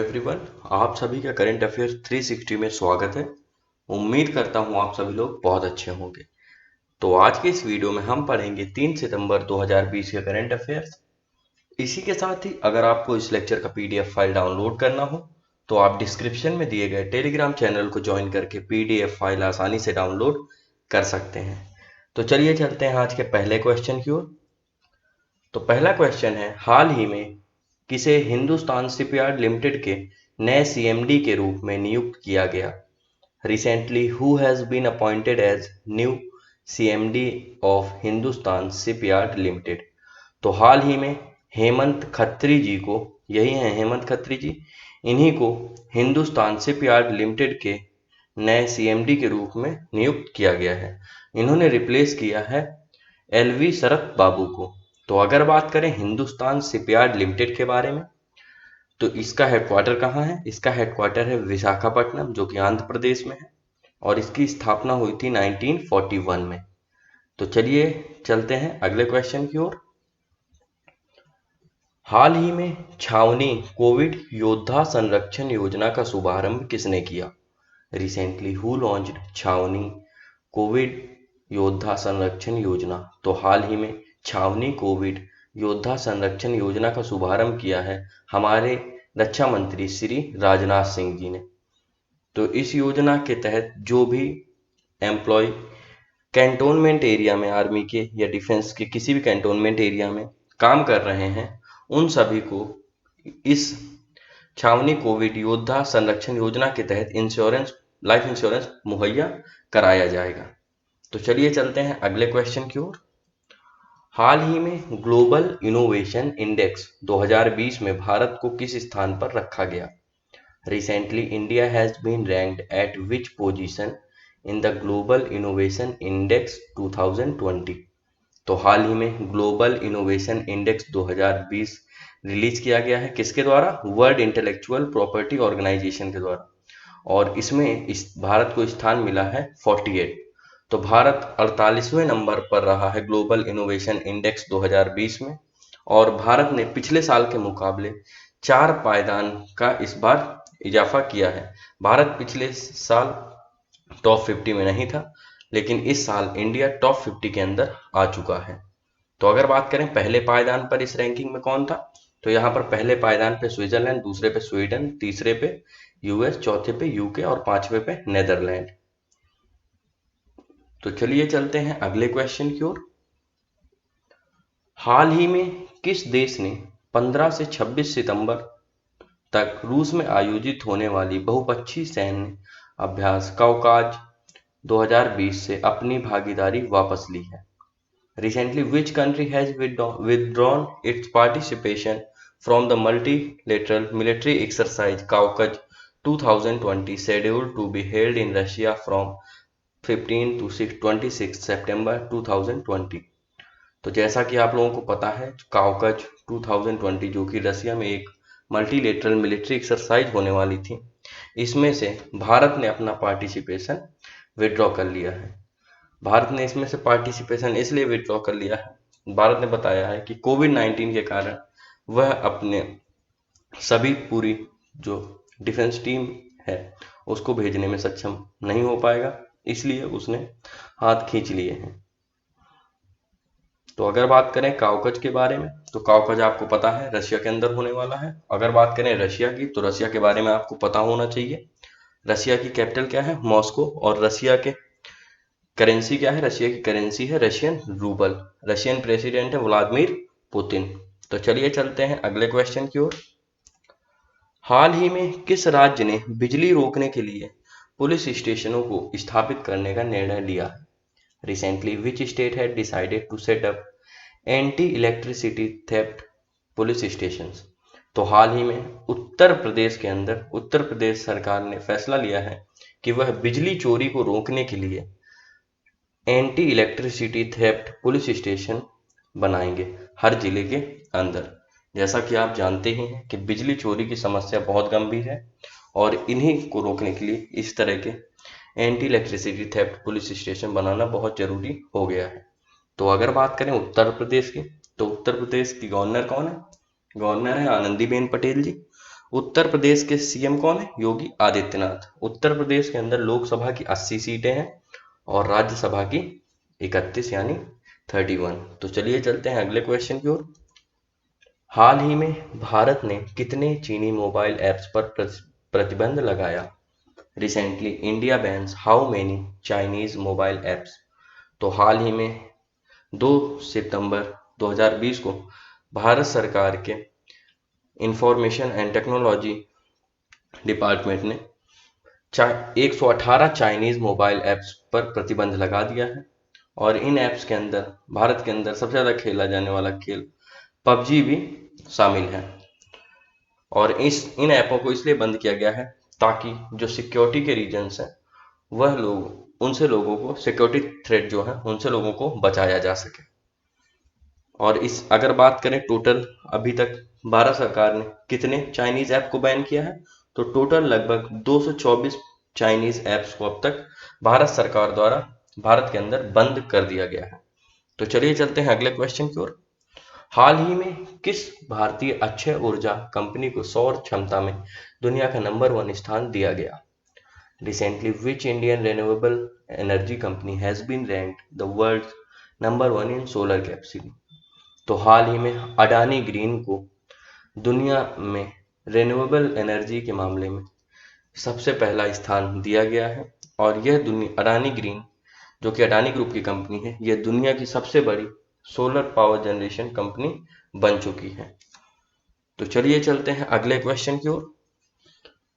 Everyone, आप सभी का करंट अफेयर्स 360 में स्वागत है। उम्मीद करता हूँ आप सभी लोग बहुत अच्छे होंगे। तो आज के इस वीडियो में हम पढ़ेंगे 3 सितंबर 2020 के करंट अफेयर्स। इसी के साथ ही अगर आपको इस लेक्चर का पीडीएफ फाइल डाउनलोड करना हो तो आप डिस्क्रिप्शन में दिए गए टेलीग्राम चैनल को ज्वाइन करके पीडीएफ फाइल आसानी से डाउनलोड कर सकते हैं। तो चलिए चलते हैं आज के पहले क्वेश्चन की ओर। तो पहला क्वेश्चन है, हाल ही में किसे हिंदुस्तान शिपयार्ड लिमिटेड के नए सीएमडी के रूप में नियुक्त किया गया? Recently who has been appointed as new CMD of Hindustan shipyard limited? तो हाल ही में हेमंत खत्री जी को, यही है हेमंत खत्री जी, इन्हीं को हिंदुस्तान शिपयार्ड लिमिटेड के नए सीएमडी के रूप में नियुक्त किया गया है। इन्होंने रिप्लेस किया है एलवी शरत बाबू को। तो अगर बात करें हिंदुस्तान शिपयार्ड लिमिटेड के बारे में, तो इसका हेडक्वार्टर कहाँ है? इसका हेडक्वार्टर है विशाखापट्टनम, जो कि आंध्र प्रदेश में है, और इसकी स्थापना हुई थी 1941 में। तो चलिए चलते हैं अगले क्वेश्चन की ओर। हाल ही में छावनी कोविड योद्धा संरक्षण योजना का शुभारंभ किसने किया? रिसेंटली हु लॉन्च्ड छावनी कोविड योद्धा संरक्षण योजना? तो हाल ही में छावनी कोविड योद्धा संरक्षण योजना का शुभारंभ किया है हमारे रक्षा मंत्री श्री राजनाथ सिंह जी ने। तो इस योजना के तहत जो भी एम्प्लॉय कैंटोनमेंट एरिया में, आर्मी के या डिफेंस के किसी भी कैंटोनमेंट एरिया में काम कर रहे हैं, उन सभी को इस छावनी कोविड योद्धा संरक्षण योजना के तहत इंश्योरेंस, लाइफ इंश्योरेंस मुहैया कराया जाएगा। तो चलिए चलते हैं अगले क्वेश्चन की ओर। हाल ही में ग्लोबल इनोवेशन इंडेक्स 2020 में भारत को किस स्थान पर रखा गया? Recently India has been ranked at which position in the global innovation index 2020? तो हाल ही में ग्लोबल इनोवेशन इंडेक्स 2020 रिलीज किया गया है किसके द्वारा? वर्ल्ड इंटेलेक्चुअल प्रॉपर्टी ऑर्गेनाइजेशन के द्वारा, और इसमें इस भारत को स्थान मिला है 48। तो भारत 48वें नंबर पर रहा है ग्लोबल इनोवेशन इंडेक्स 2020 में, और भारत ने पिछले साल के मुकाबले 4 पायदान का इस बार इजाफा किया है। भारत पिछले साल टॉप 50 में नहीं था, लेकिन इस साल इंडिया टॉप 50 के अंदर आ चुका है। तो अगर बात करें पहले पायदान पर इस रैंकिंग में कौन था, तो यहाँ पर पहले पायदान पे स्विट्जरलैंड, दूसरे पे स्वीडन, तीसरे पे यूएस, चौथे पे यूके और पांचवे पे नेदरलैंड। तो चलिए चलते हैं अगले क्वेश्चन की ओर। हाल ही में किस देश ने 15 से 26 सितंबर तक रूस में आयोजित होने वाली बहुपक्षीय सैन्य अभ्यास काउकाज 2020 से अपनी भागीदारी वापस ली है? Recently, which country has withdrawn its participation from the multilateral military exercise Caucasus 2020 scheduled to be held in Russia from 15 to 26 September 2020? तो जैसा कि आप लोगों को पता है, काउकज 2020 जो कि रसिया में एक मल्टीलेटरल मिलिट्री एक्सरसाइज होने वाली थी, इसमें से भारत ने अपना पार्टिसिपेशन विड्रॉ कर लिया है। भारत ने इसमें से पार्टिसिपेशन इसलिए विड्रॉ कर लिया है, भारत ने बताया है कि कोविड-19 के कारण वह अपने सभी पूरी जो डिफेंस टीम है उसको भेजने में सक्षम नहीं हो पाएगा, इसलिए उसने हाथ खींच लिए हैं। तो अगर बात करें काउकज के बारे में, तो काउकज आपको पता है रशिया के अंदर होने वाला है। अगर बात करें रशिया की, तो रशिया के बारे में आपको पता होना चाहिए। रशिया की कैपिटल क्या है? मॉस्को। और रशिया के करेंसी क्या है? रशिया की करेंसी है रशियन रूबल। रशियन प्रेसिडेंट है व्लादिमीर पुतिन। तो चलिए चलते हैं अगले क्वेश्चन की ओर। हाल ही में किस राज्य ने बिजली रोकने के लिए पुलिस स्टेशनों को स्थापित करने का निर्णय लिया है? Recently which state had decided to set up anti electricity theft police stations? तो हाल ही में उत्तर प्रदेश के अंदर उत्तर प्रदेश सरकार ने फैसला लिया है कि वह बिजली चोरी को रोकने के लिए anti electricity theft police station बनाएंगे हर जिले के अंदर। जैसा कि आप जानते ही हैं कि बिजली चोरी की समस्या बहुत गंभीर है, और इन्हीं को रोकने के लिए इस तरह के anti electricity theft police station बनाना बहुत जरूरी हो गया है। तो अगर बात करें उत्तर प्रदेश की, तो उत्तर प्रदेश की गवर्नर कौन है? गवर्नर है आनंदीबेन पटेल जी। उत्तर प्रदेश के सीएम कौन है? योगी आदित्यनाथ। उत्तर प्रदेश के अंदर लोकसभा की 80 सीटें हैं और राज्यसभा की 31 यानी 31। तो चलिए चलते हैं अगले क्वेश्चन की ओर। हाल ही में भारत ने कितने चीनी मोबाइल ऐप्स पर प्रतिबंध लगाया? Recently India bans how many Chinese mobile apps. तो हाल ही में 2 सितंबर 2020 को भारत सरकार के इंफॉर्मेशन एंड टेक्नोलॉजी डिपार्टमेंट ने 118 चाइनीज मोबाइल ऐप्स पर प्रतिबंध लगा दिया है और इन ऐप्स के अंदर भारत के अंदर सबसे ज़्यादा खेला जाने वाला खेल पबजी भी शामिल है। और इन ऐपों को इसलिए बंद किया गया है ताकि जो सिक्योरिटी के रीजंस हैं वह लोग उनसे लोगों को सिक्योरिटी थ्रेट जो है उनसे लोगों को बचाया जा सके। और इस अगर बात करें टोटल अभी तक भारत सरकार ने कितने चाइनीज ऐप को बैन किया है, तो टोटल लगभग 224 चाइनीज ऐप्स को अब तक भारत सरकार द्वारा भारत के अंदर बंद कर दिया गया है। तो चलिए चलते हैं अगले क्वेश्चन की ओर। हाल ही में किस भारतीय अक्षय ऊर्जा कंपनी को सौर क्षमता में दुनिया का नंबर 1 स्थान दिया गया? Recently, which Indian renewable energy company has been ranked the world's number 1 in solar capacity? तो हाल ही में अडानी ग्रीन को दुनिया में रिन्यूएबल एनर्जी के मामले में सबसे पहला स्थान दिया गया है और यह अडानी ग्रीन जो कि अडानी ग्रुप की कंपनी है, यह दुनिया की सबसे बड़ी सोलर पावर जनरेशन कंपनी बन चुकी है। तो चलिए चलते हैं अगले क्वेश्चन की ओर।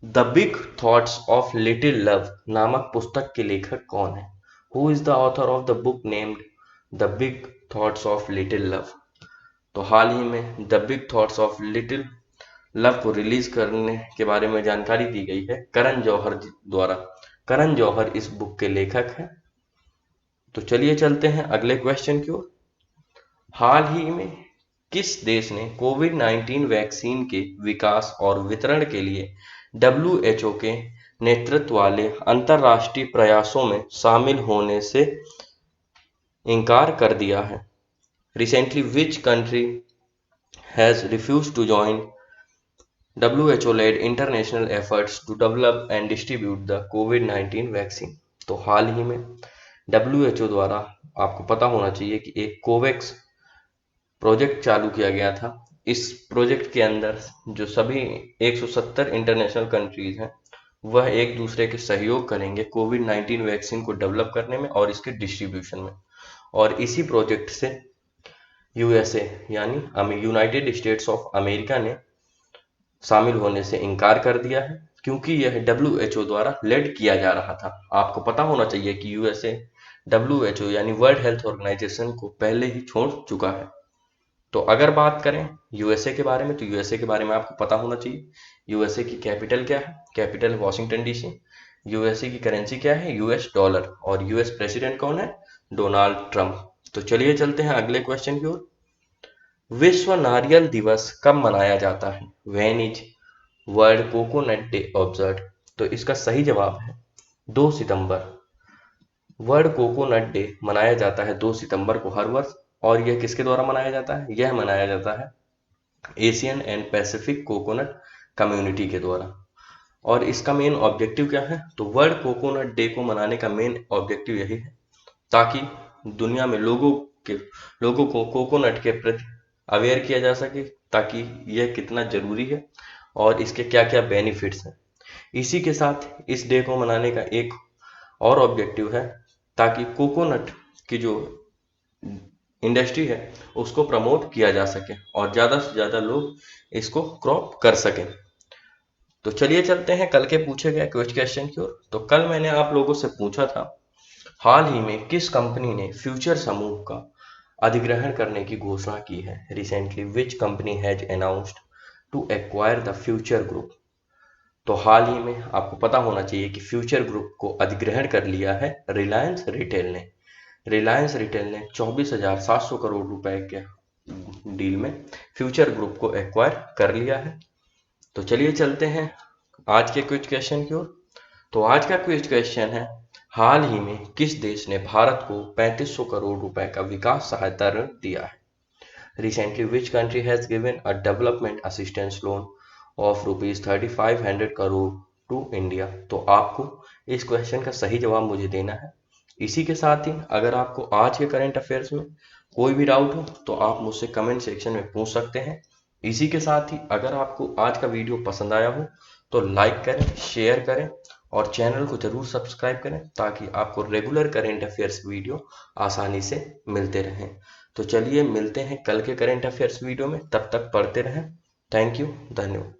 The big thoughts of little love नामक पुस्तक के लेखक कौन है? Who is the author of the book named the big thoughts of little love? तो हाल ही में the big thoughts of little love को रिलीज करने के बारे में जानकारी दी गई है करण जौहर द्वारा। करण जौहर इस बुक के लेखक हैं। तो चलिए चलते हैं अगले क्वेश्चन की ओर। हाल ही में किस देश ने कोविड-19 वैक्सीन के विकास और वितरण के लिए WHO के नेतृत्व वाले अंतर्राष्ट्रीय प्रयासों में शामिल होने से इनकार कर दिया है? Recently, which country has refused to join WHO-led international efforts to develop and distribute the COVID-19 vaccine? तो हाल ही में WHO द्वारा आपको पता होना चाहिए कि एक कोवैक्स प्रोजेक्ट चालू किया गया था। इस प्रोजेक्ट के अंदर जो सभी 170 इंटरनेशनल कंट्रीज हैं वह एक दूसरे के सहयोग करेंगे कोविड-19 वैक्सीन को डेवलप करने में और इसके डिस्ट्रीब्यूशन में। और इसी प्रोजेक्ट से यूएसए यानी यूनाइटेड स्टेट्स ऑफ अमेरिका ने शामिल होने से इनकार कर दिया है क्योंकि यह WHO द्वारा लेड किया जा रहा था। आपको पता होना चाहिए कि यूएसए WHO यानी वर्ल्ड हेल्थ ऑर्गेनाइजेशन को पहले ही छोड़ चुका है। तो अगर बात करें यूएसए के बारे में, तो यूएसए के बारे में आपको पता होना चाहिए यूएसए की कैपिटल क्या है? Capital Washington DC। यूएसए की करेंसी क्या है? US dollar. और यूएस प्रेसिडेंट कौन है? Donald Trump. तो चलिए चलते हैं अगले क्वेश्चन की ओर। विश्व नारियल दिवस कब मनाया जाता है? When is world coconut day observed? तो इसका सही जवाब है 2 सितंबर। वर्ल्ड कोकोनट डे मनाया जाता है 2 सितंबर को हर वर्ष। और यह किसके द्वारा मनाया जाता है? यह मनाया जाता है Asian and Pacific coconut community के द्वारा। और इसका मेन ऑब्जेक्टिव क्या है? तो वर्ल्ड कोकोनट डे को मनाने का मेन ऑब्जेक्टिव यही है ताकि दुनिया में लोगों को कोकोनट के प्रति अवेयर किया जा सके ताकि यह कितना जरूरी है और इसके क्या क्या बेनिफिट्स हैं। इसी के साथ इस डे को मनाने का एक और ऑब्जेक्टिव है ताकि कोकोनट की जो इंडस्ट्री है उसको प्रमोट किया जा सके और ज़्यादा से ज़्यादा लोग इसको क्रॉप कर सकें। तो चलिए चलते हैं कल के पूछे गए क्वेश्चन की ओर। तो कल मैंने आप लोगों से पूछा था हाल ही में किस कंपनी ने फ्यूचर समूह का अधिग्रहण करने की घोषणा की है? Recently which company has announced to acquire the future group? तो हाल ही में आपको पता होना चाहिए कि फ्यूचर ग्रुप को अधिग्रहण कर लिया है रिलायंस रिटेल ने। रिलायंस रिटेल ने 24,700 करोड़ रुपए के डील में फ्यूचर ग्रुप को एक्वायर कर लिया है। तो चलिए चलते हैं आज के क्विज क्वेश्चन की ओर। तो आज का क्विज क्वेश्चन है हाल ही में किस देश ने भारत को 3500 करोड़ रुपए का विकास सहायता ऋण दिया है? Recently, which country has given a development assistance loan of ₹3500 crore to India. तो आपको इस क्वेश्चन का सही जवाब मुझे देना है। इसी के साथ ही अगर आपको आज के करंट अफेयर्स में कोई भी डाउट हो तो आप मुझसे कमेंट सेक्शन में पूछ सकते हैं। इसी के साथ ही अगर आपको आज का वीडियो पसंद आया हो तो लाइक करें, शेयर करें और चैनल को जरूर सब्सक्राइब करें ताकि आपको रेगुलर करंट अफेयर्स वीडियो आसानी से मिलते रहें। तो चलिए मिलते हैं कल के करंट अफेयर्स वीडियो में, तब तक पढ़ते रहें। थैंक यू, धन्यवाद।